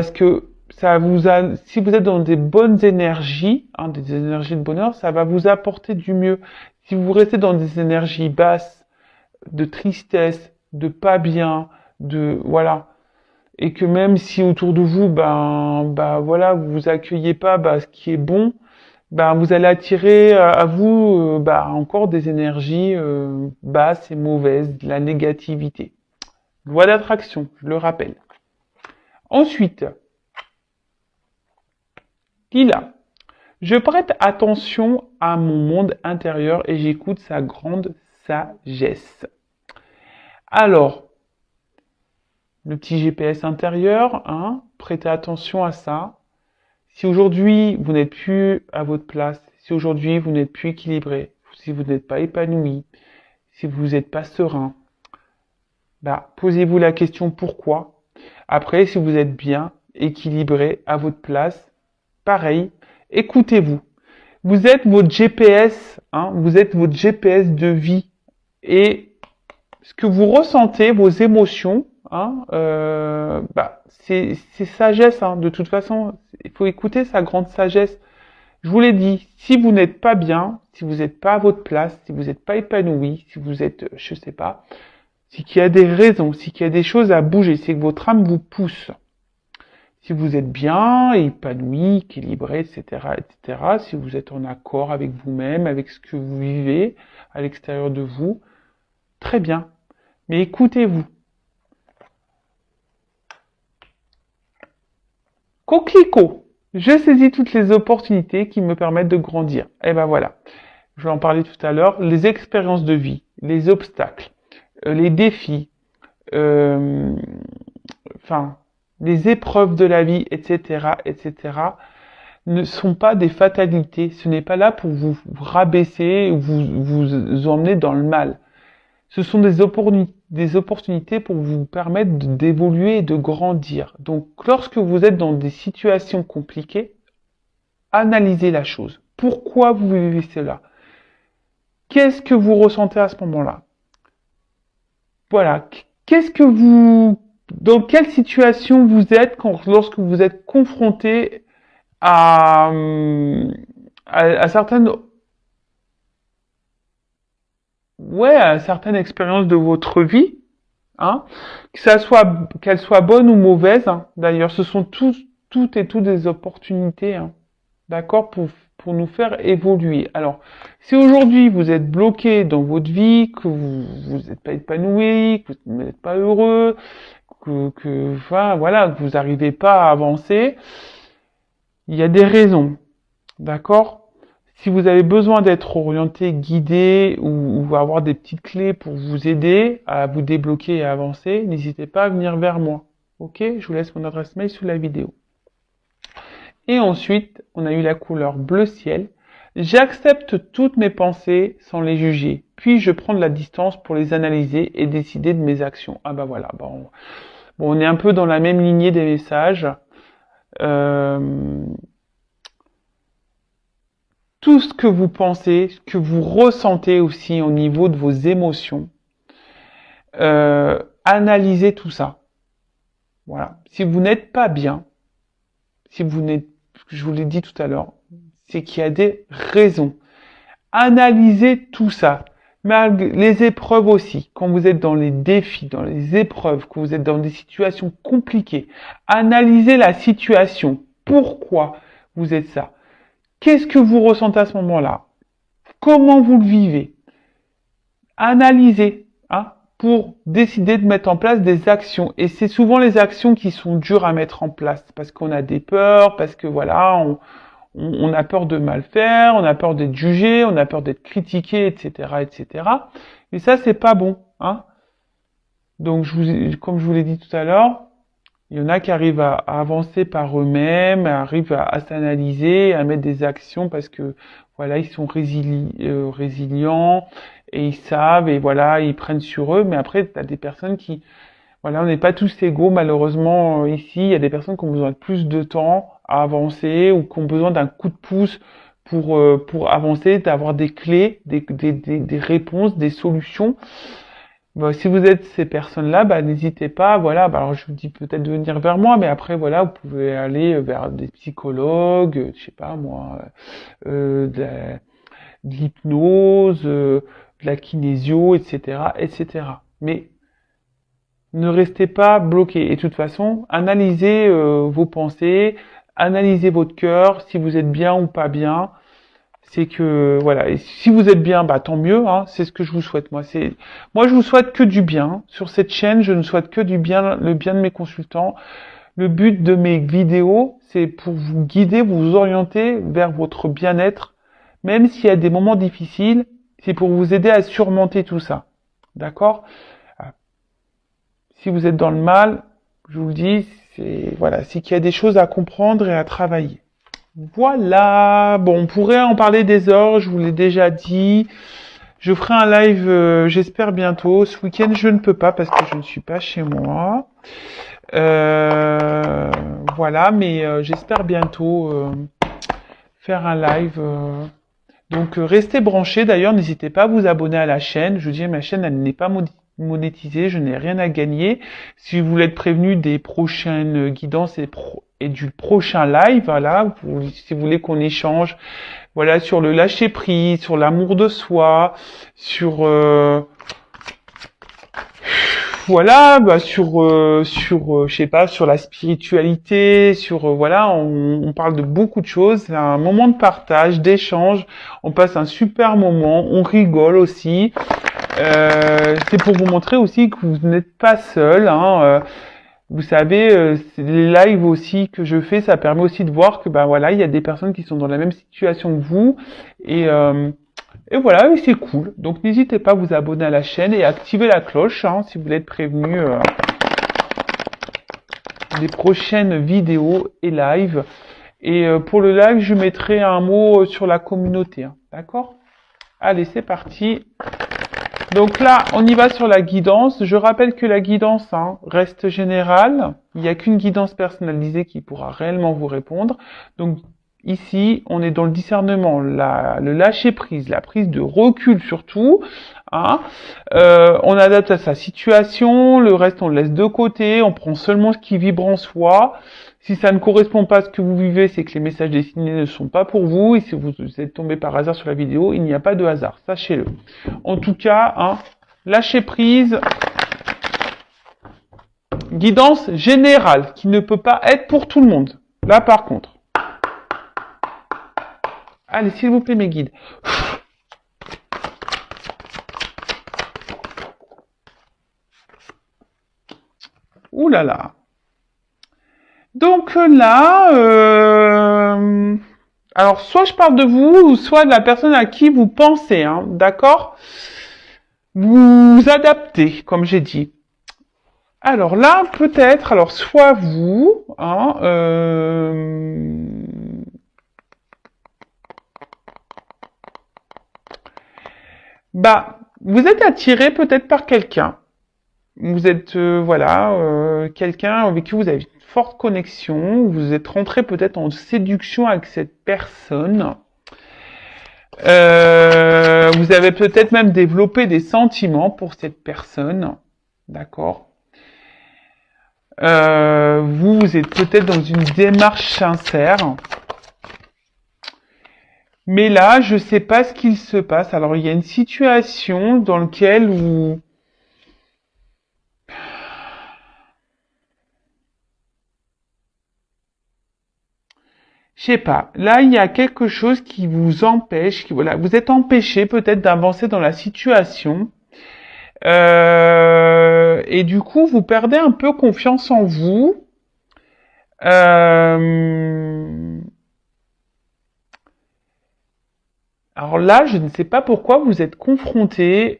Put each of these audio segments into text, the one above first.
parce que si vous êtes dans des bonnes énergies, hein, des énergies de bonheur, ça va vous apporter du mieux. Si vous restez dans des énergies basses, de tristesse, de pas bien, voilà, et que même si autour de vous, voilà, vous accueillez pas, ce qui est bon, vous allez attirer à vous, encore des énergies basses et mauvaises, de la négativité. Loi d'attraction, je le rappelle. Ensuite, Lila, je prête attention à mon monde intérieur et j'écoute sa grande sagesse. Alors, le petit GPS intérieur, hein, prêtez attention à ça. Si aujourd'hui vous n'êtes plus à votre place, si aujourd'hui vous n'êtes plus équilibré, si vous n'êtes pas épanoui, si vous n'êtes pas serein, posez-vous la question pourquoi. Après, si vous êtes bien, équilibré, à votre place, pareil, écoutez-vous. Vous êtes votre GPS, hein, vous êtes votre GPS de vie. Et ce que vous ressentez, vos émotions, hein, c'est sagesse, hein, de toute façon. Il faut écouter sa grande sagesse. Je vous l'ai dit, si vous n'êtes pas bien, si vous n'êtes pas à votre place, si vous n'êtes pas épanoui, si vous êtes, je sais pas, c'est qu'il y a des raisons, c'est qu'il y a des choses à bouger, c'est que votre âme vous pousse. Si vous êtes bien, épanoui, équilibré, etc., etc., si vous êtes en accord avec vous-même, avec ce que vous vivez à l'extérieur de vous, très bien. Mais écoutez-vous. Coquelicot, je saisis toutes les opportunités qui me permettent de grandir. Et ben voilà, je vais en parler tout à l'heure, les expériences de vie, les obstacles, les défis, les épreuves de la vie, etc., etc., ne sont pas des fatalités. Ce n'est pas là pour vous rabaisser ou vous emmener dans le mal. Ce sont des opportunités pour vous permettre d'évoluer et de grandir. Donc, lorsque vous êtes dans des situations compliquées, analysez la chose. Pourquoi vous vivez cela? Qu'est-ce que vous ressentez à ce moment-là? Voilà. Dans quelle situation vous êtes lorsque vous êtes confronté à certaines expériences de votre vie, hein, qu'elles soient bonnes ou mauvaises, hein. D'ailleurs, ce sont toutes des opportunités, hein, d'accord, pour nous faire évoluer. Alors, si aujourd'hui vous êtes bloqué dans votre vie, que vous n'êtes pas épanoui, que vous n'êtes pas heureux, que vous n'arrivez pas à avancer, il y a des raisons, d'accord? Si vous avez besoin d'être orienté, guidé ou avoir des petites clés pour vous aider à vous débloquer et à avancer, n'hésitez pas à venir vers moi. Ok? Je vous laisse mon adresse mail sous la vidéo. Et ensuite, on a eu la couleur bleu ciel. J'accepte toutes mes pensées sans les juger. Puis je prends de la distance pour les analyser et décider de mes actions. Ah bah voilà. Bon, on est un peu dans la même lignée des messages. Tout ce que vous pensez, ce que vous ressentez aussi au niveau de vos émotions, analysez tout ça. Voilà. Si vous n'êtes pas bien, je vous l'ai dit tout à l'heure, c'est qu'il y a des raisons. Analysez tout ça. Les épreuves aussi, quand vous êtes dans les défis, dans les épreuves, quand vous êtes dans des situations compliquées, analysez la situation. Pourquoi vous êtes ça? Qu'est-ce que vous ressentez à ce moment-là? Comment vous le vivez? Analysez, hein, pour décider de mettre en place des actions. Et c'est souvent les actions qui sont dures à mettre en place, parce qu'on a des peurs, parce que voilà, on a peur de mal faire, on a peur d'être jugé, on a peur d'être critiqué, etc., etc. Mais ça, c'est pas bon, hein. Donc, comme je vous l'ai dit tout à l'heure, il y en a qui arrivent à avancer par eux-mêmes, arrivent à s'analyser, à mettre des actions parce que voilà, ils sont résilients et ils savent et voilà, ils prennent sur eux. Mais après, tu as des personnes qui, voilà, on n'est pas tous égaux malheureusement ici. Il y a des personnes qui ont besoin de plus de temps à avancer ou qui ont besoin d'un coup de pouce pour avancer, d'avoir des clés, des réponses, des solutions. Bah, si vous êtes ces personnes-là, bah, n'hésitez pas, voilà, bah, alors je vous dis peut-être de venir vers moi, mais après, voilà, vous pouvez aller vers des psychologues, je sais pas moi, de de l'hypnose, de la kinésio, etc., etc. Mais ne restez pas bloqué. Et de toute façon, analysez vos pensées, analysez votre cœur, si vous êtes bien ou pas bien. C'est que voilà, et si vous êtes bien, bah tant mieux, hein, c'est ce que je vous souhaite. Moi je vous souhaite que du bien. Sur cette chaîne, je ne souhaite que du bien, le bien de mes consultants. Le but de mes vidéos, c'est pour vous guider, vous orienter vers votre bien-être, même s'il y a des moments difficiles, c'est pour vous aider à surmonter tout ça. D'accord? Si vous êtes dans le mal, je vous le dis, c'est qu'il y a des choses à comprendre et à travailler. Voilà. Bon, on pourrait en parler des heures, je vous l'ai déjà dit. Je ferai un live, j'espère bientôt. Ce week-end, je ne peux pas parce que je ne suis pas chez moi. Euh, voilà, mais j'espère bientôt faire un live. Donc restez branchés. D'ailleurs, n'hésitez pas à vous abonner à la chaîne. Je vous dis, ma chaîne, elle n'est pas monétisée. Je n'ai rien à gagner. Si vous voulez être prévenu des prochaines guidances et du prochain live, voilà, si vous voulez qu'on échange, voilà, sur le lâcher prise, sur l'amour de soi, sur voilà, bah je sais pas, sur la spiritualité, sur voilà, on parle de beaucoup de choses. C'est un moment de partage, d'échange. On passe un super moment, on rigole aussi. C'est pour vous montrer aussi que vous n'êtes pas seul. Hein, vous savez, les lives aussi que je fais, ça permet aussi de voir que bah voilà, il y a des personnes qui sont dans la même situation que vous et et voilà, et c'est cool. Donc n'hésitez pas à vous abonner à la chaîne et à activer la cloche hein, si vous voulez être prévenu des prochaines vidéos et live. Et pour le live, je mettrai un mot sur la communauté. Hein, d'accord? Allez, c'est parti. Donc là, on y va sur la guidance. Je rappelle que la guidance hein, reste générale. Il n'y a qu'une guidance personnalisée qui pourra réellement vous répondre. Donc ici, on est dans le discernement, le lâcher prise, la prise de recul surtout. Hein. On adapte à sa situation, le reste on le laisse de côté, on prend seulement ce qui vibre en soi. Si ça ne correspond pas à ce que vous vivez, c'est que les messages destinés ne sont pas pour vous. Et si vous êtes tombé par hasard sur la vidéo, il n'y a pas de hasard, sachez-le. En tout cas, hein, lâcher prise, guidance générale, qui ne peut pas être pour tout le monde. Là par contre. Allez, s'il vous plaît, mes guides. Ouh là là. Donc là, alors soit je parle de vous, ou soit de la personne à qui vous pensez, hein, d'accord? Vous adaptez, comme j'ai dit. Alors là, peut-être, alors soit vous, hein, bah, vous êtes attiré peut-être par quelqu'un. Vous êtes, voilà, quelqu'un avec qui vous avez une forte connexion. Vous êtes rentré peut-être en séduction avec cette personne. Vous avez peut-être même développé des sentiments pour cette personne. D'accord. Vous êtes peut-être dans une démarche sincère. Mais là, je sais pas ce qu'il se passe. Alors, il y a une situation dans laquelle où je sais pas. Là, il y a quelque chose qui vous empêche, voilà, vous êtes empêché peut-être d'avancer dans la situation. Et du coup, vous perdez un peu confiance en vous. Alors là, je ne sais pas pourquoi vous êtes confronté.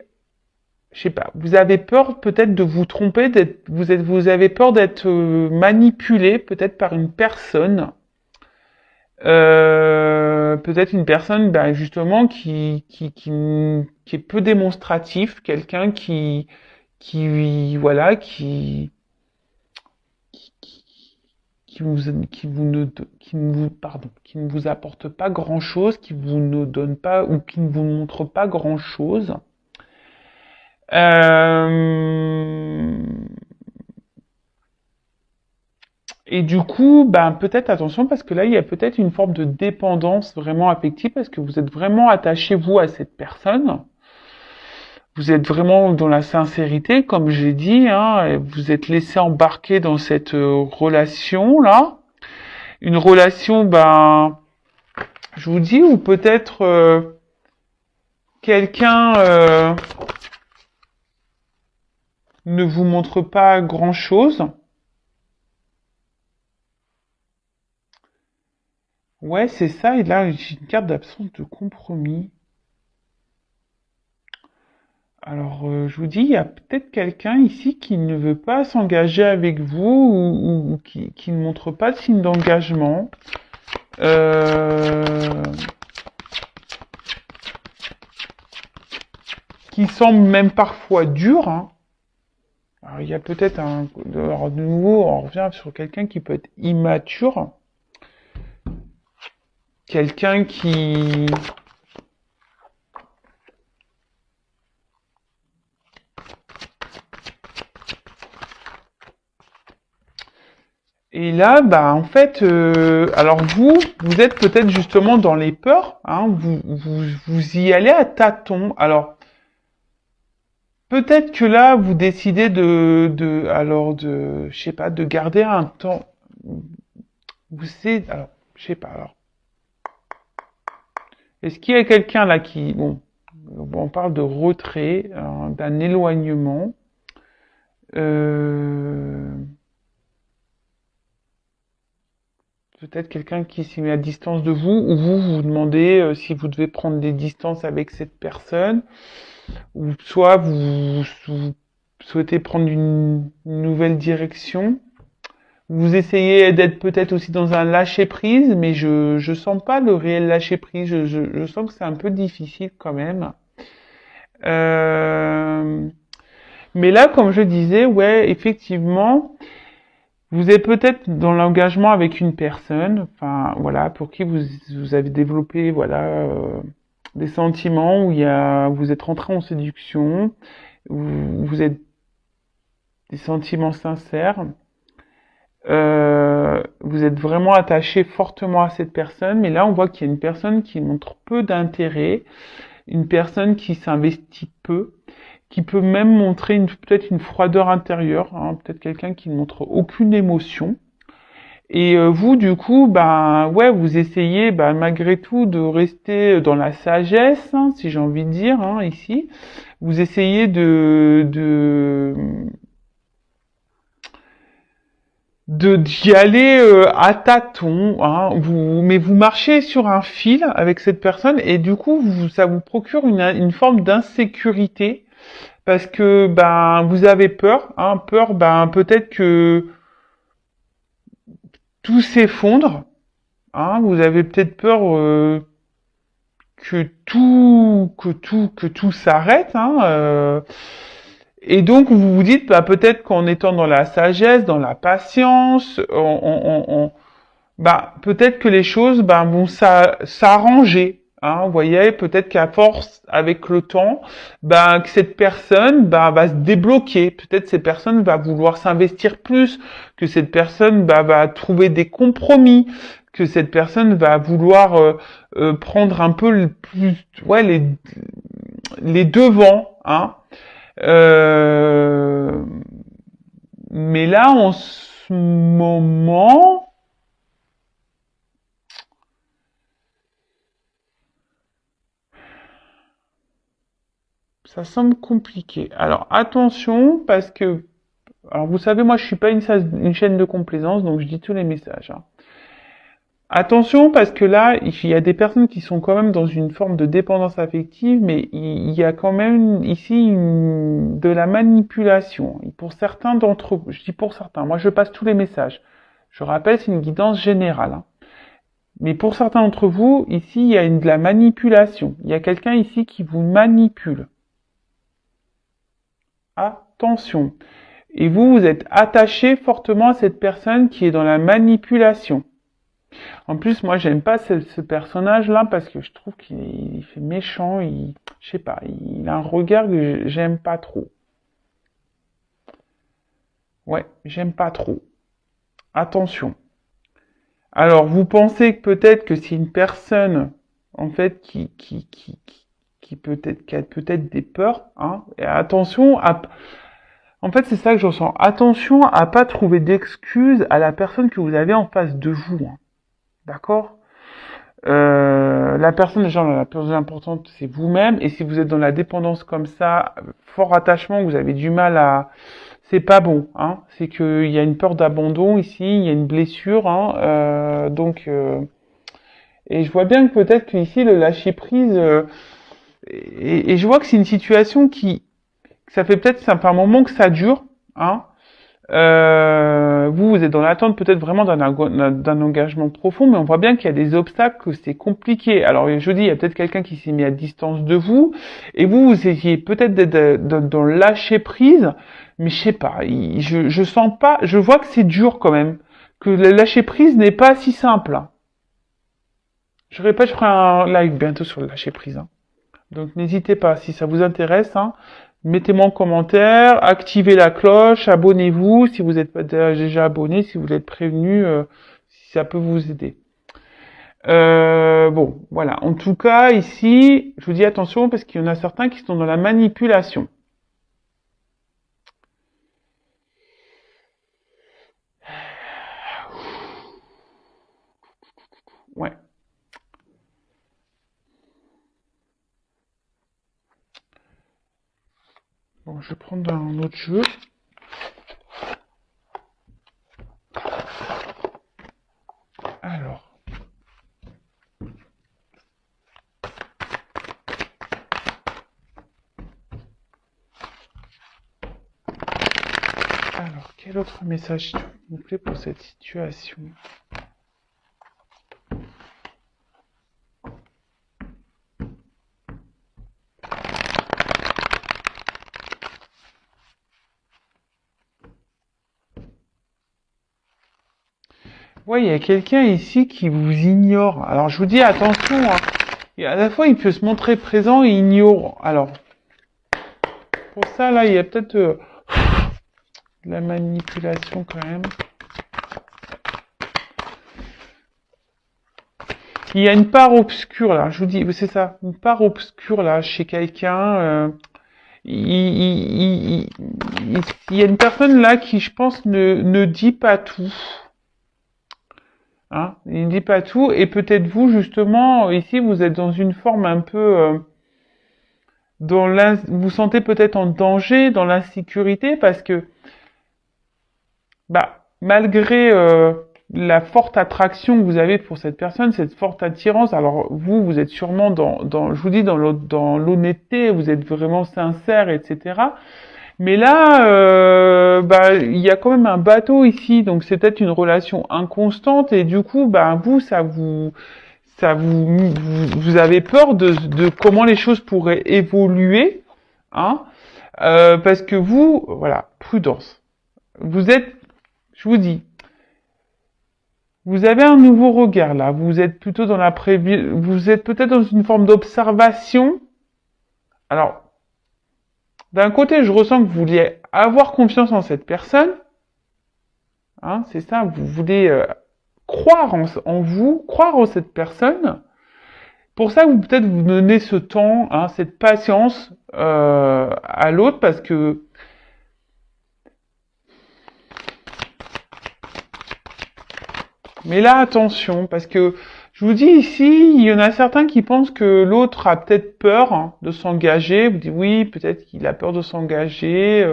Je sais pas. Vous avez peur peut-être de vous tromper, vous avez peur d'être manipulé peut-être par une personne. Peut-être une personne ben, justement qui est peu démonstratif, quelqu'un qui voilà qui ne vous pardon qui ne vous apporte pas grand chose, qui vous ne donne pas ou qui ne vous montre pas grand chose. Euh, Et du coup, ben peut-être attention parce que là, il y a peut-être une forme de dépendance vraiment affective parce que vous êtes vraiment attaché vous à cette personne. Vous êtes vraiment dans la sincérité, comme j'ai dit, hein, et vous êtes laissé embarquer dans cette relation là, une relation, ben, je vous dis, ou peut-être quelqu'un ne vous montre pas grand-chose. Ouais, c'est ça. Et là, j'ai une carte d'absence de compromis. Alors, je vous dis, il y a peut-être quelqu'un ici qui ne veut pas s'engager avec vous ou qui ne montre pas de signe d'engagement. Euh, qui semble même parfois dur. Hein. Alors, il y a peut-être un... Alors, de nouveau, on revient sur quelqu'un qui peut être immature. Quelqu'un qui... Et là, bah, en fait, alors vous êtes peut-être justement dans les peurs, hein, vous y allez à tâtons. Alors, peut-être que là, vous décidez je sais pas, de garder un temps. Vous savez, alors, je sais pas. Alors, est-ce qu'il y a quelqu'un là qui, bon, on parle de retrait, d'un éloignement. Euh, Peut-être quelqu'un qui s'y met à distance de vous, ou vous vous demandez si vous devez prendre des distances avec cette personne, ou soit vous souhaitez prendre une nouvelle direction. Vous essayez d'être peut-être aussi dans un lâcher prise, mais je sens pas le réel lâcher prise. Je sens que c'est un peu difficile quand même. Euh, mais là, comme je disais, ouais, effectivement, vous êtes peut-être dans l'engagement avec une personne, enfin voilà, pour qui vous avez développé voilà des sentiments où vous êtes rentré en séduction, où vous êtes des sentiments sincères. Vous êtes vraiment attaché fortement à cette personne, mais là on voit qu'il y a une personne qui montre peu d'intérêt, une personne qui s'investit peu, qui peut même montrer peut-être une froideur intérieure, hein, peut-être quelqu'un qui ne montre aucune émotion. Et vous, du coup, ben ouais, vous essayez, ben, malgré tout, de rester dans la sagesse, hein, si j'ai envie de dire, hein, ici. Vous essayez d'y aller à tâtons, hein, mais vous marchez sur un fil avec cette personne et du coup ça vous procure une forme d'insécurité parce que ben vous avez peur, hein, peur ben peut-être que tout s'effondre, hein, vous avez peut-être peur que tout s'arrête, hein, et donc vous vous dites bah peut-être qu'en étant dans la sagesse, dans la patience, bah peut-être que les choses bah, vont s'arranger. Hein, vous voyez, peut-être qu'à force, avec le temps, bah, que cette personne bah, va se débloquer. Peut-être cette personne va vouloir s'investir plus, que cette personne bah, va trouver des compromis, que cette personne va vouloir prendre un peu ouais, les devants. Hein. Euh, mais là, en ce moment, ça semble compliqué. Alors attention parce que, alors vous savez, moi je suis pas une chaîne de complaisance, donc je dis tous les messages. Hein. Attention parce que là, il y a des personnes qui sont quand même dans une forme de dépendance affective, mais il y a quand même ici de la manipulation. Et pour certains d'entre vous, je dis pour certains, moi je passe tous les messages. Je rappelle, c'est une guidance générale. Hein. Mais pour certains d'entre vous, ici, il y a de la manipulation. Il y a quelqu'un ici qui vous manipule. Attention. Et vous êtes attaché fortement à cette personne qui est dans la manipulation. En plus, moi, j'aime pas ce personnage-là parce que je trouve qu'il fait méchant. je sais pas, il a un regard que j'aime pas trop. Ouais, j'aime pas trop. Attention. Alors, vous pensez que peut-être que c'est une personne, en fait, qui peut-être, qui a peut-être des peurs, hein. Et attention à, en fait, c'est ça que je ressens. Attention à pas trouver d'excuses à la personne que vous avez en face de vous, hein. D'accord? La personne, déjà, la plus importante, c'est vous-même. Et si vous êtes dans la dépendance comme ça, fort attachement, vous avez du mal à, c'est pas bon, hein. C'est qu'il y a une peur d'abandon ici, il y a une blessure, hein. Et je vois bien que peut-être qu'ici le lâcher prise, et je vois que c'est une situation que ça fait peut-être, ça fait un moment que ça dure, hein. Vous êtes dans l'attente peut-être vraiment d'un engagement profond, mais on voit bien qu'il y a des obstacles, que c'est compliqué. Alors je dis, il y a peut-être quelqu'un qui s'est mis à distance de vous, et vous essayez peut-être d'être dans le lâcher prise, mais je sais pas, je sens pas, je vois que c'est dur quand même, que le lâcher prise n'est pas si simple, hein. Je répète, je ferai un live bientôt sur le lâcher prise, hein. Donc n'hésitez pas, si ça vous intéresse, hein, mettez-moi en commentaire, activez la cloche, abonnez-vous si vous n'êtes pas déjà abonné, si vous voulez être prévenu, si ça peut vous aider. Bon, voilà. En tout cas, ici, je vous dis attention parce qu'il y en a certains qui sont dans la manipulation. Ouais. Bon, je vais prendre un autre jeu. Alors. Alors, quel autre message vous plaît pour cette situation? Ouais, il y a quelqu'un ici qui vous ignore. Alors, je vous dis attention, hein. Et à la fois, il peut se montrer présent et ignore. Alors, pour ça, là, il y a peut-être de la manipulation quand même. Il y a une part obscure, là. Je vous dis, c'est ça. Une part obscure, là, chez quelqu'un. Il y a une personne, là, qui, je pense, ne dit pas tout. Hein, il ne dit pas tout, et peut-être vous, justement, ici, vous êtes dans une forme un peu, vous vous sentez peut-être en danger, dans l'insécurité, parce que, bah, malgré la forte attraction que vous avez pour cette personne, cette forte attirance, alors vous êtes sûrement je vous dis, dans l'honnêteté, vous êtes vraiment sincère, etc. Mais là, bah, il y a quand même un bateau ici, donc c'est peut-être une relation inconstante et du coup, bah, vous avez peur de comment les choses pourraient évoluer, hein, parce que vous, voilà, prudence. Vous êtes, je vous dis, vous avez un nouveau regard là. Vous êtes plutôt dans vous êtes peut-être dans une forme d'observation. Alors, d'un côté, je ressens que vous vouliez avoir confiance en cette personne. Hein, c'est ça, vous voulez croire en vous, croire en cette personne. Pour ça, vous peut-être vous donnez ce temps, hein, cette patience à l'autre, parce que mais là, attention, parce que je vous dis ici, il y en a certains qui pensent que l'autre a peut-être peur, hein, de s'engager. Vous dites oui, peut-être qu'il a peur de s'engager.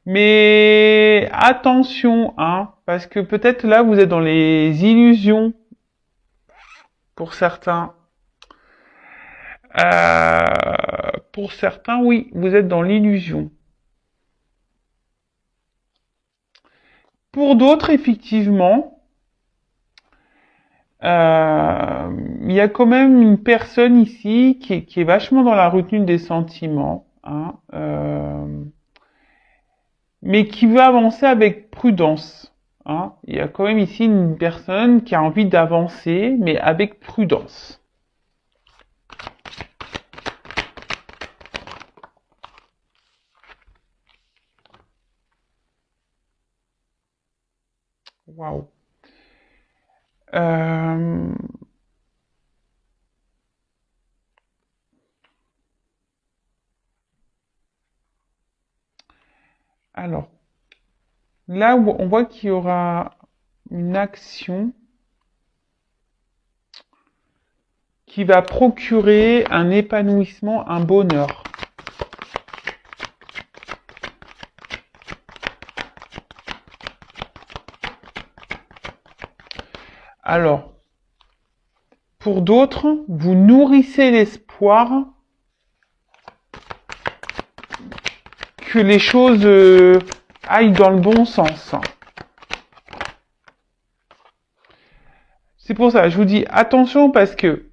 Mais attention, hein, parce que peut-être là, vous êtes dans les illusions pour certains. Pour certains, oui, vous êtes dans l'illusion. Pour d'autres, effectivement, il y a quand même une personne ici qui est vachement dans la retenue des sentiments, hein, mais qui veut avancer avec prudence. Hein. Il y a quand même ici une personne qui a envie d'avancer, mais avec prudence. Waouh. Euh, alors, là où on voit qu'il y aura une action qui va procurer un épanouissement, un bonheur. Alors, pour d'autres, vous nourrissez l'espoir que les choses aillent dans le bon sens. C'est pour ça, je vous dis attention parce que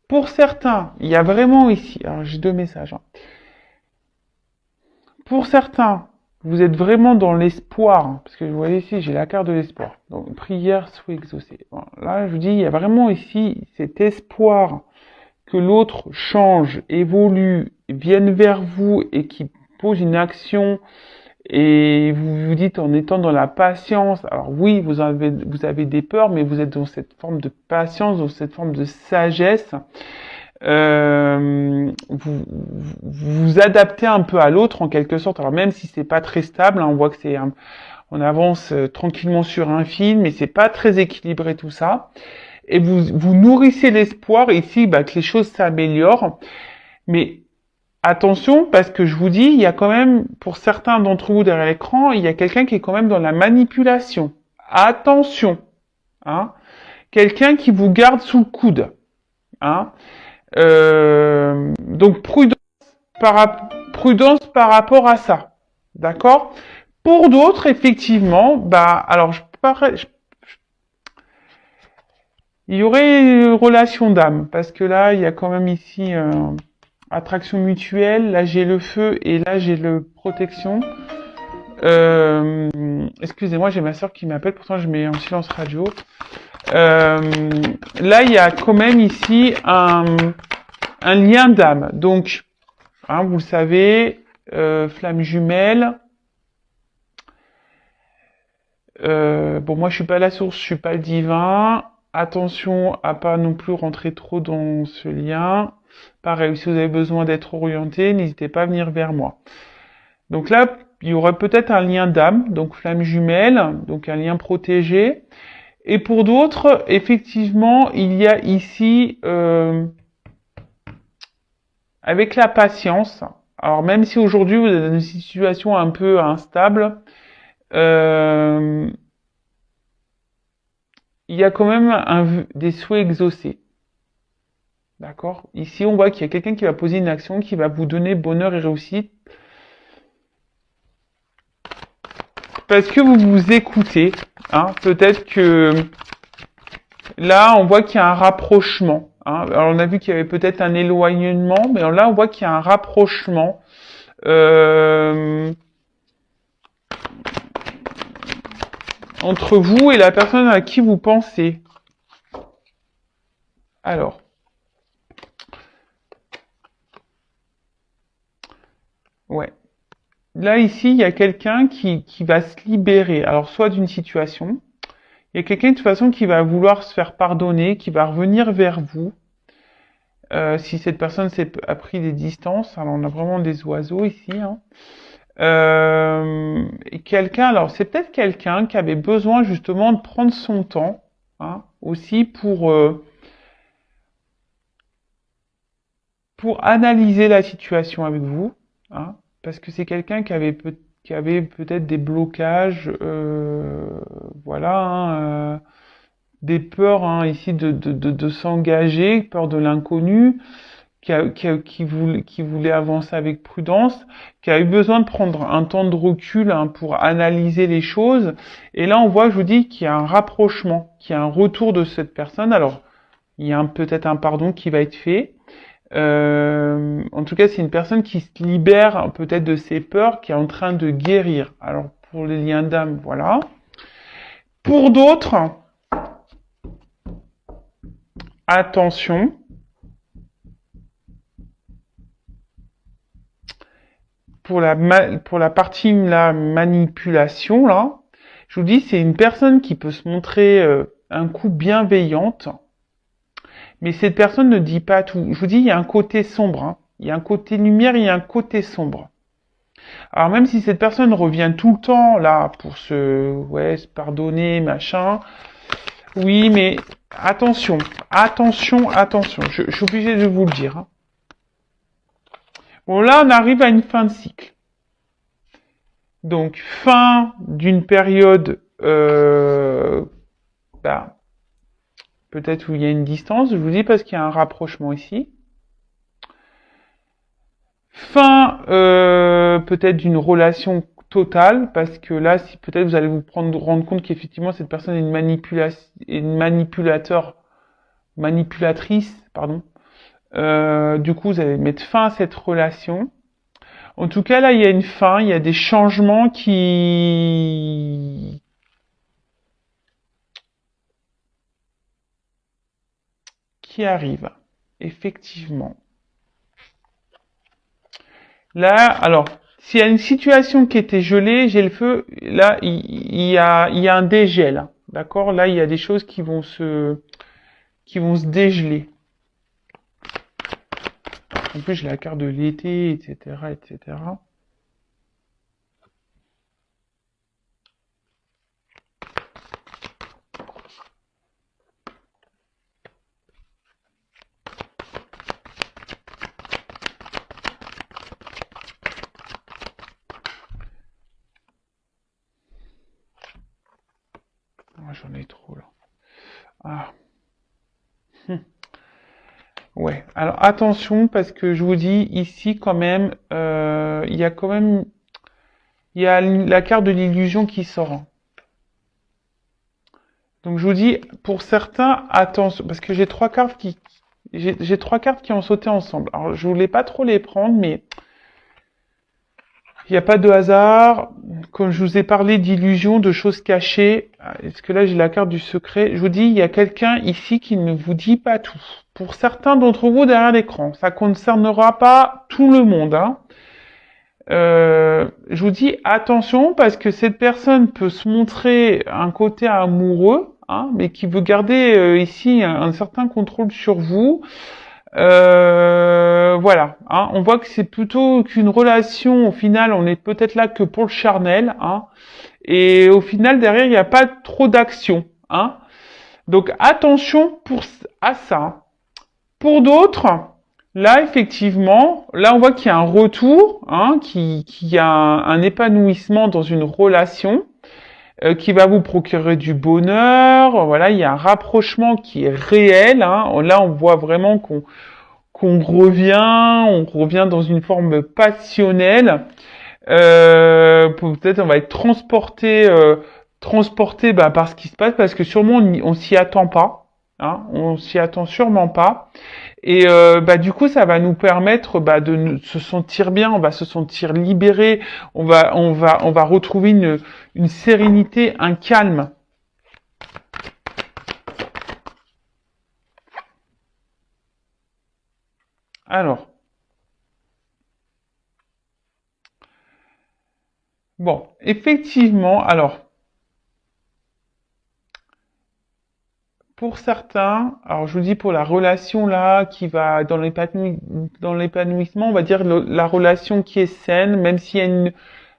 pour certains, il y a vraiment ici, alors j'ai deux messages. Pour certains, vous êtes vraiment dans l'espoir, parce que vous voyez ici, j'ai la carte de l'espoir. Donc, prière soit exaucée. Bon, là, je vous dis, il y a vraiment ici cet espoir que l'autre change, évolue, vienne vers vous et qui pose une action et vous vous dites en étant dans la patience, alors oui, vous avez des peurs, mais vous êtes dans cette forme de patience, dans cette forme de sagesse. Vous vous adaptez un peu à l'autre en quelque sorte. Alors même si c'est pas très stable, hein, on voit que on avance tranquillement sur un fil, mais c'est pas très équilibré tout ça. Et vous nourrissez l'espoir ici que les choses s'améliorent. Mais attention, parce que je vous dis, il y a quand même, pour certains d'entre vous derrière l'écran, il y a quelqu'un qui est quand même dans la manipulation. Attention, hein. Quelqu'un qui vous garde sous le coude, hein. Donc prudence par rapport à ça, d'accord. Pour d'autres, effectivement, alors il y aurait une relation d'âme, parce que là, il y a quand même ici attraction mutuelle. Là, j'ai le feu et là, j'ai le protection. Excusez-moi, j'ai ma soeur qui m'appelle, pourtant je mets en silence radio. Là, il y a quand même ici un lien d'âme. Donc, hein, vous le savez, flamme jumelle. Bon, moi, je suis pas la source, je suis pas le divin. Attention à pas non plus rentrer trop dans ce lien. Pareil, si vous avez besoin d'être orienté, n'hésitez pas à venir vers moi. Donc là, il y aurait peut-être un lien d'âme, donc flamme jumelle, donc un lien protégé. Et pour d'autres, effectivement, il y a ici, avec la patience, alors même si aujourd'hui vous êtes dans une situation un peu instable, euh, il y a quand même des souhaits exaucés. D'accord. Ici, on voit qu'il y a quelqu'un qui va poser une action qui va vous donner bonheur et réussite parce que vous vous écoutez. Hein. Peut-être que là, on voit qu'il y a un rapprochement. Hein. Alors, on a vu qu'il y avait peut-être un éloignement, mais là, on voit qu'il y a un rapprochement. Entre vous et la personne à qui vous pensez. Alors, ouais. Là, ici, il y a quelqu'un qui va se libérer. Alors, soit d'une situation, il y a quelqu'un de toute façon qui va vouloir se faire pardonner, qui va revenir vers vous. Si cette personne a pris des distances, alors on a vraiment des oiseaux ici. Hein. Et quelqu'un, alors c'est peut-être quelqu'un qui avait besoin justement de prendre son temps, hein, aussi pour analyser la situation avec vous, hein, parce que c'est quelqu'un qui avait peut-être des blocages, voilà, hein, des peurs hein, ici de s'engager, peur de l'inconnu, qui voulait avancer avec prudence, qui a eu besoin de prendre un temps de recul hein, pour analyser les choses. Et là, on voit, je vous dis, qu'il y a un rapprochement, qu'il y a un retour de cette personne. Alors, il y a peut-être un pardon qui va être fait. En tout cas, c'est une personne qui se libère peut-être de ses peurs, qui est en train de guérir. Alors, pour les liens d'âme, voilà. Pour d'autres, attention, pour la partie la manipulation là, Je vous dis, c'est une personne qui peut se montrer un coup bienveillante, mais cette personne ne dit pas tout. Je vous dis, il y a un côté sombre, hein. Il y a un côté lumière, il y a un côté sombre. Alors même si cette personne revient tout le temps là pour se pardonner, machin, oui, mais attention, attention, attention. Je suis obligé de vous le dire, hein. Bon, là, on arrive à une fin de cycle. Donc, fin d'une période, peut-être où il y a une distance, je vous dis parce qu'il y a un rapprochement ici. Fin, peut-être d'une relation totale, parce que là, si peut-être vous allez rendre compte qu'effectivement cette personne est une manipulatrice, pardon. Du coup, vous allez mettre fin à cette relation. En tout cas, là, il y a une fin, il y a des changements qui arrivent. Effectivement. Là, alors, s'il y a une situation qui était gelée, j'ai le feu, là, il y a un dégel. D'accord? Là, il y a des choses qui vont se dégeler. En plus, j'ai la carte de l'été, etc., etc. Ah, j'en ai trop, là. Ah. Ouais. Alors, attention, parce que je vous dis, ici, quand même, il y a quand même, il y a la carte de l'illusion qui sort, hein. Donc, je vous dis, pour certains, attention, parce que j'ai trois cartes qui ont sauté ensemble. Alors, je voulais pas trop les prendre, mais il n'y a pas de hasard. Comme je vous ai parlé d'illusions, de choses cachées, est-ce que là j'ai la carte du secret? Je vous dis, il y a quelqu'un ici qui ne vous dit pas tout. Pour certains d'entre vous derrière l'écran, ça concernera pas tout le monde, hein. Je vous dis attention parce que cette personne peut se montrer un côté amoureux, hein, mais qui veut garder ici un certain contrôle sur vous. Voilà, hein, on voit que c'est plutôt qu'une relation. Au final, on est peut-être là que pour le charnel, hein, et au final derrière il n'y a pas trop d'action, hein. Donc attention à ça. Pour d'autres, là effectivement, là on voit qu'il y a un retour, hein, qu'il y a un épanouissement dans une relation. Qui va vous procurer du bonheur. Voilà, il y a un rapprochement qui est réel, hein. Là, on voit vraiment qu'on on revient dans une forme passionnelle. Peut-être on va être transporté par ce qui se passe, parce que sûrement on s'y attend pas, hein, on s'y attend sûrement pas. Et du coup, ça va nous permettre de se sentir bien, on va se sentir libéré, on va retrouver une sérénité, un calme. Alors, bon, effectivement, alors, pour certains, alors je vous dis pour la relation là qui va dans l'épanouissement, on va dire la relation qui est saine, même s'il y a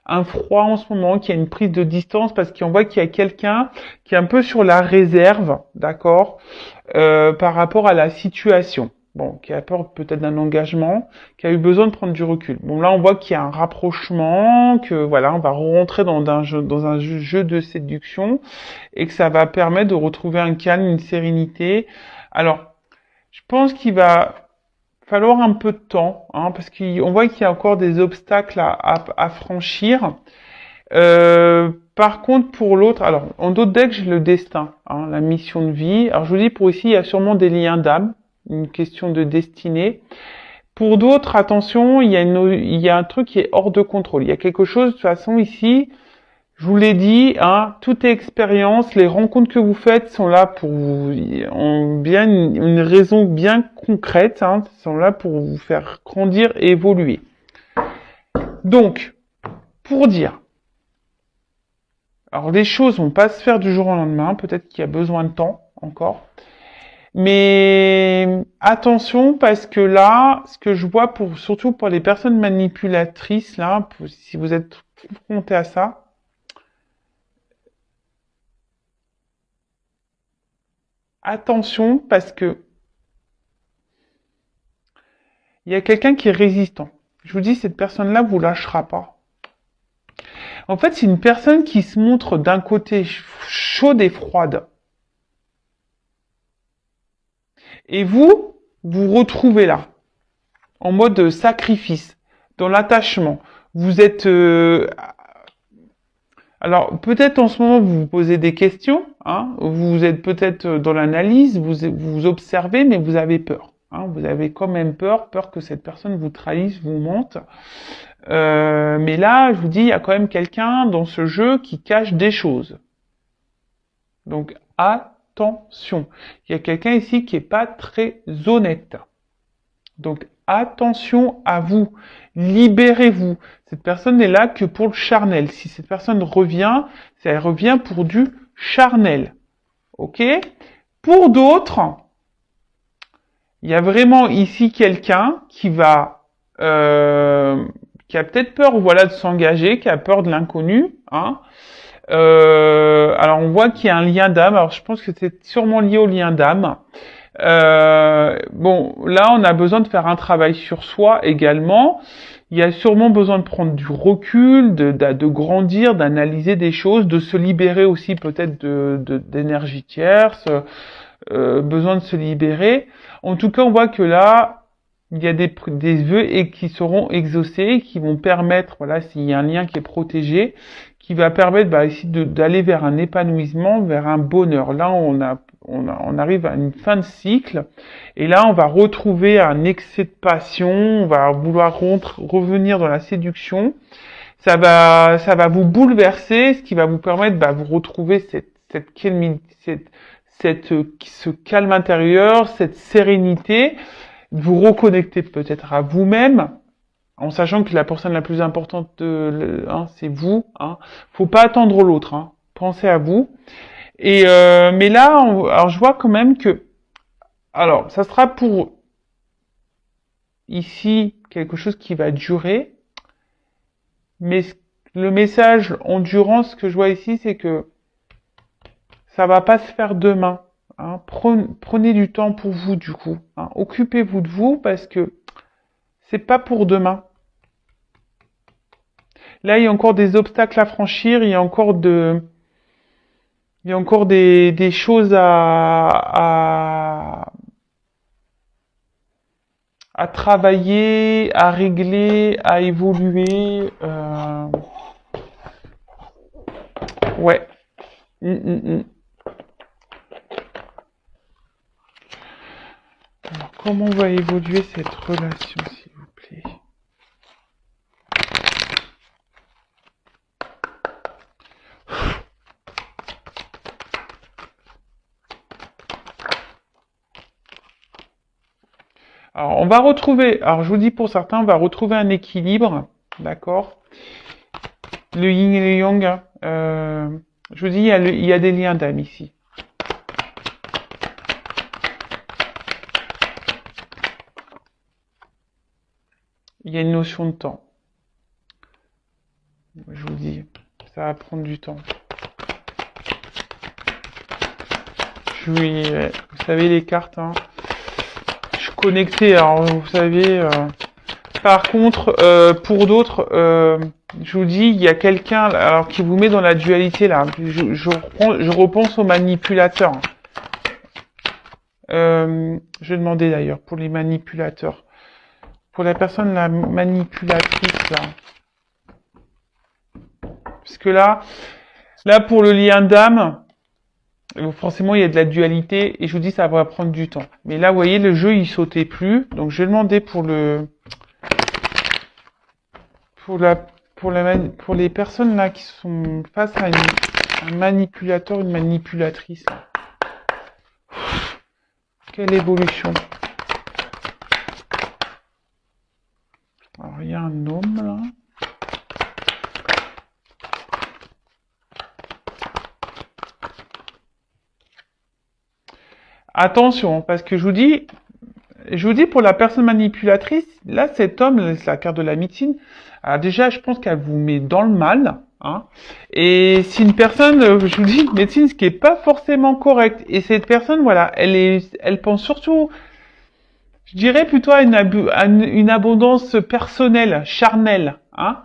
un froid en ce moment, qu'il y a une prise de distance, parce qu'on voit qu'il y a quelqu'un qui est un peu sur la réserve, d'accord, par rapport à la situation. Bon, qui a peur peut-être d'un engagement, qui a eu besoin de prendre du recul. Bon, là, on voit qu'il y a un rapprochement, que voilà, on va rentrer dans un jeu de séduction, et que ça va permettre de retrouver un calme, une sérénité. Alors, je pense qu'il va falloir un peu de temps, hein, parce qu'on voit qu'il y a encore des obstacles à franchir. Par contre, pour l'autre, alors, en d'autres decks, j'ai le destin, hein, la mission de vie. Alors, je vous dis, pour ici, il y a sûrement des liens d'âme, une question de destinée. Pour d'autres, attention, il y a un truc qui est hors de contrôle. Il y a quelque chose, de toute façon, ici, je vous l'ai dit, hein, toute expérience, les rencontres que vous faites sont là pour vous, ont bien une raison bien concrète, hein, sont là pour vous faire grandir et évoluer. Donc, pour dire, Alors, les choses vont pas se faire du jour au lendemain. Peut-être qu'il y a besoin de temps encore. Mais attention parce que là, ce que je vois surtout pour les personnes manipulatrices, là, si vous êtes confronté à ça, attention parce que il y a quelqu'un qui est résistant. Je vous dis, cette personne-là vous lâchera pas. En fait, c'est une personne qui se montre d'un côté chaude et froide. Et vous retrouvez là, en mode sacrifice, dans l'attachement. Vous êtes... alors, peut-être en ce moment, vous vous posez des questions. Hein, vous êtes peut-être dans l'analyse, vous observez, mais vous avez peur. Hein, vous avez quand même peur que cette personne vous trahisse, vous mente. Mais là, je vous dis, il y a quand même quelqu'un dans ce jeu qui cache des choses. Donc, attention. Il y a quelqu'un ici qui est pas très honnête. Donc, attention à vous. Libérez-vous. Cette personne n'est là que pour le charnel. Si cette personne revient, elle revient pour du charnel. Ok? Pour d'autres, il y a vraiment ici quelqu'un qui qui a peut-être peur, voilà, de s'engager, qui a peur de l'inconnu, hein. Alors on voit qu'il y a un lien d'âme. Alors je pense que c'est sûrement lié au lien d'âme. Bon, là on a besoin de faire un travail sur soi également. Il y a sûrement besoin de prendre du recul, de grandir, d'analyser des choses, de se libérer aussi peut-être d'énergie tierce. Besoin de se libérer. En tout cas, on voit que là, il y a des vœux et qui seront exaucés, qui vont permettre, voilà, s'il y a un lien qui est protégé, qui va permettre ici d'aller vers un épanouissement, vers un bonheur. Là, on arrive à une fin de cycle, et là, on va retrouver un excès de passion, on va vouloir revenir dans la séduction. Ça va vous bouleverser, ce qui va vous permettre de vous retrouver ce calme intérieur, cette sérénité, de vous reconnecter peut-être à vous-même, en sachant que la personne la plus importante, c'est vous. Hein. Faut pas attendre l'autre. Hein. Pensez à vous. Et mais là, alors je vois quand même que, alors ça sera pour ici quelque chose qui va durer, mais le message endurance que je vois ici, c'est que ça va pas se faire demain. Hein. Prenez du temps pour vous du coup. Hein. Occupez-vous de vous parce que c'est pas pour demain. Là, il y a encore des obstacles à franchir. Il y a encore des choses à travailler, à régler, à évoluer. Ouais. Alors, comment va évoluer cette relation, s'il vous plaît? Alors, on va retrouver, alors je vous dis pour certains, on va retrouver un équilibre, d'accord? Le yin et le yang, je vous dis, il y a des liens d'âme ici. Il y a une notion de temps. Je vous dis, ça va prendre du temps. Vous savez les cartes, hein. Je suis connecté, alors vous savez. Par contre, pour d'autres, je vous dis, il y a quelqu'un alors qui vous met dans la dualité là. Je repense aux manipulateurs. Je vais demander d'ailleurs pour les manipulateurs. Pour la personne la manipulatrice là. Parce que là pour le lien d'âme, forcément il y a de la dualité et je vous dis ça va prendre du temps. Mais là vous voyez le jeu il sautait plus. Donc je vais demander pour les personnes là qui sont face à un manipulateur, une manipulatrice. Quelle évolution. Alors il y a un homme là. Attention, parce que je vous dis pour la personne manipulatrice, là, cet homme, c'est la carte de la médecine. Alors déjà, je pense qu'elle vous met dans le mal. Hein. Et si une personne, je vous dis, médecine, ce qui est pas forcément correct. Et cette personne, voilà, elle pense surtout, je dirais plutôt à une abondance personnelle, charnelle. Hein.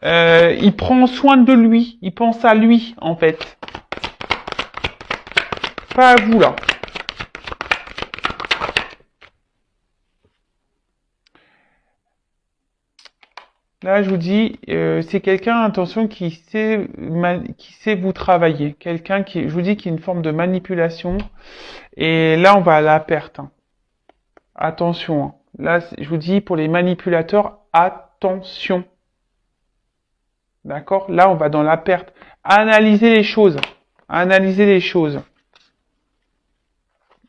Il prend soin de lui, il pense à lui, en fait. Pas à vous, là. Là, je vous dis, c'est quelqu'un, attention, qui sait vous travailler. Quelqu'un qui, je vous dis, qui est une forme de manipulation. Et là, on va à la perte. Hein. Attention. Hein. Là, je vous dis, pour les manipulateurs, attention. D'accord? Là, on va dans la perte. Analysez les choses. Analysez les choses.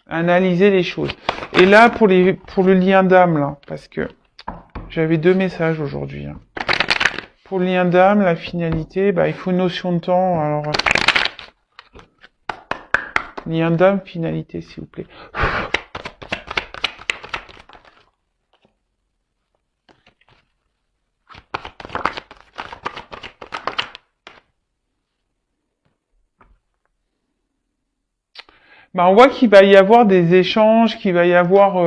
Analysez les choses. Et là, pour le lien d'âme, là, parce que j'avais 2 messages aujourd'hui. Hein. Pour le lien d'âme, la finalité, bah, il faut une notion de temps. Alors, lien d'âme, finalité, s'il vous plaît. Bah, on voit qu'il va y avoir des échanges, qu'il va y avoir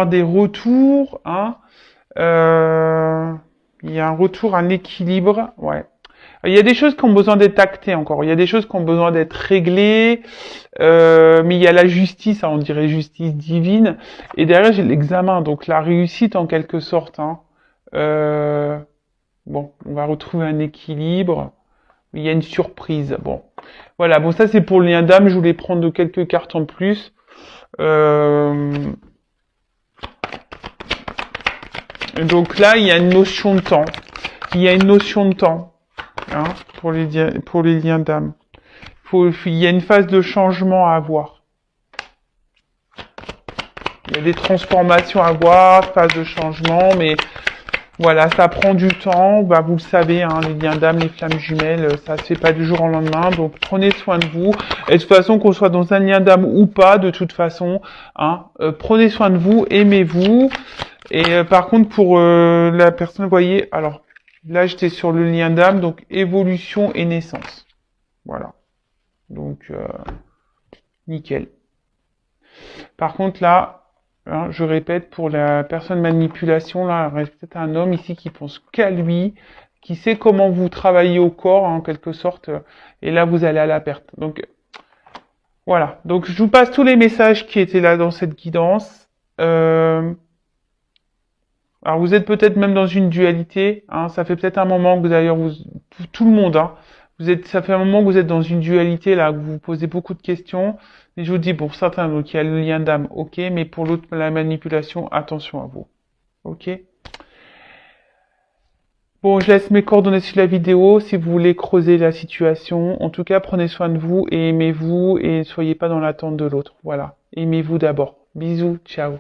des retours. Hein. Il y a un retour, un équilibre. Ouais. Il y a des choses qui ont besoin d'être actées encore. Il y a des choses qui ont besoin d'être réglées. Mais il y a la justice, hein, on dirait justice divine. Et derrière, j'ai l'examen, donc la réussite en quelque sorte. Hein. Bon, on va retrouver un équilibre. Il y a une surprise. Bon, voilà. Bon, ça c'est pour le lien d'âme. Je voulais prendre quelques cartes en plus. Donc là, il y a une notion de temps. Il y a une notion de temps hein, pour les liens d'âme. Il y a une phase de changement à avoir. Il y a des transformations à avoir, phase de changement, mais voilà, ça prend du temps. Bah, vous le savez, hein, les liens d'âme, les flammes jumelles, ça se fait pas du jour au lendemain. Donc prenez soin de vous. Et de toute façon, qu'on soit dans un lien d'âme ou pas, de toute façon, hein, prenez soin de vous, aimez-vous. Et par contre, pour la personne, vous voyez, alors là, j'étais sur le lien d'âme, donc évolution et naissance. Voilà. Donc, nickel. Par contre, là, hein, je répète, pour la personne manipulation, là, il reste peut-être un homme ici qui pense qu'à lui, qui sait comment vous travaillez au corps, hein, en quelque sorte, et là, vous allez à la perte. Donc, voilà. Donc, je vous passe tous les messages qui étaient là dans cette guidance. Alors vous êtes peut-être même dans une dualité, hein, ça fait peut-être un moment que d'ailleurs tout le monde, hein, ça fait un moment que vous êtes dans une dualité là, que vous vous posez beaucoup de questions. Et je vous dis pour certains, donc il y a le lien d'âme, ok, mais pour l'autre, la manipulation, attention à vous, ok. Bon, je laisse mes coordonnées sur la vidéo si vous voulez creuser la situation. En tout cas, prenez soin de vous et aimez-vous et ne soyez pas dans l'attente de l'autre. Voilà, aimez-vous d'abord. Bisous, ciao.